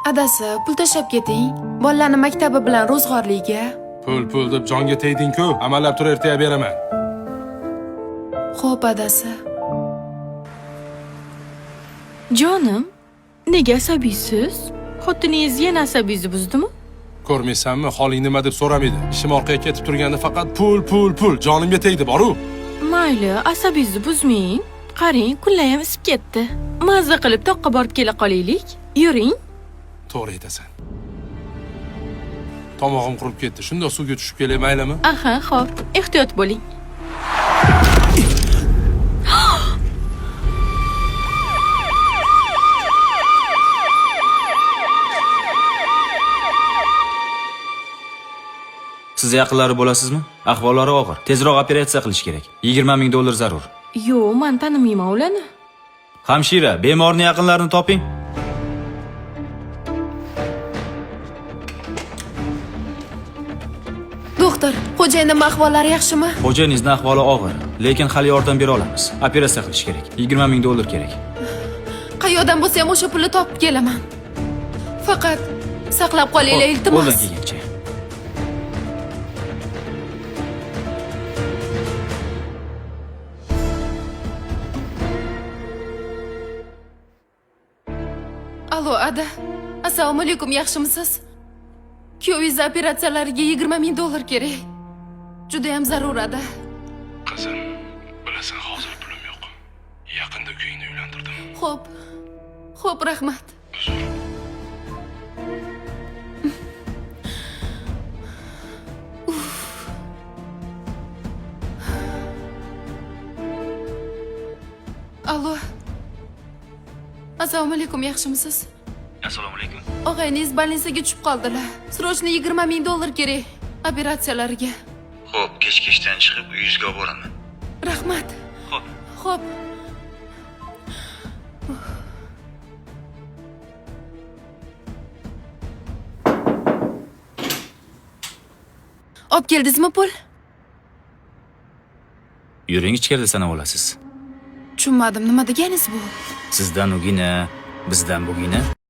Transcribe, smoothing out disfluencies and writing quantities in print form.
Adasi, pul tashlab keting. Bolalarning maktabi bilan ro'zg'orliga. Pul deb jonga tegding-ku, amallab tur ertaga beraman. Xo'p, adasi. Jonim, nega asabiysiz? Xotiningiz yana asabiyni buzdimi? Ko'rmaysanmi, holing nima deb so'ramaydi. Ishim orqaga ketib turganda faqat pul, jonimga tegdi boru. Mayli, asabiyni buzmang. Qarang, kunlar ham isib ketdi. Mazza qilib toqqa borib kela qolaylik. Yuring. To'g'ri aytasan. Tomog'im qurib ketdi. Shundoq suvga tushib kelay, maylimi? Aha, xo'p. Ehtiyot bo'ling. Siz yaqinlari bo'lasizmi? Ahvollari og'ir. Tezroq operatsiya qilish kerak. 20 ming dollar zarur. Yo'q, men tanimayman ularni. Hamshira, bemorning yaqinlarini toping. Doktor, xo'jayinning ahvollari yaxshimi? Xo'jayinizning ahvoli og'ir, lekin hali yordam bera olamiz. Operatsiya qilish kerak. 20 ming dollar kerak. Qayerdan bo'lsa ham o'sha pulni topib kelaman. Faqat saqlab qolinglar, iltimos. Qo'ldan kelgancha. Alo, ada. Assalomu alaykum, yaxshimisiz? Kuyovingiz operatsiyalariga 20 ming dollar kerak. Juda ham zarur, ada. Qizim, bilasan, hozir pulim yo'q. Yaqinda kuyingni uylantirdim. Xo'p, rahmat. Uzr. Alo. Assalomu alaykum, yaxshimisiz? Assalomu alaykum. Og'ayingiz больницаga tushib qoldilar. Srochniy 20 ming dollar kerak operatsiyalariga. Xo'p, kechki ishdan chiqib uyingizga olib boraman. Rahmat. Xo'p. Olib keldingizmi pul? Yuring, ichkarida sanab olasiz. Tushunmadim, nima deganingiz bu? Sizdan ugina, bizdan bugina.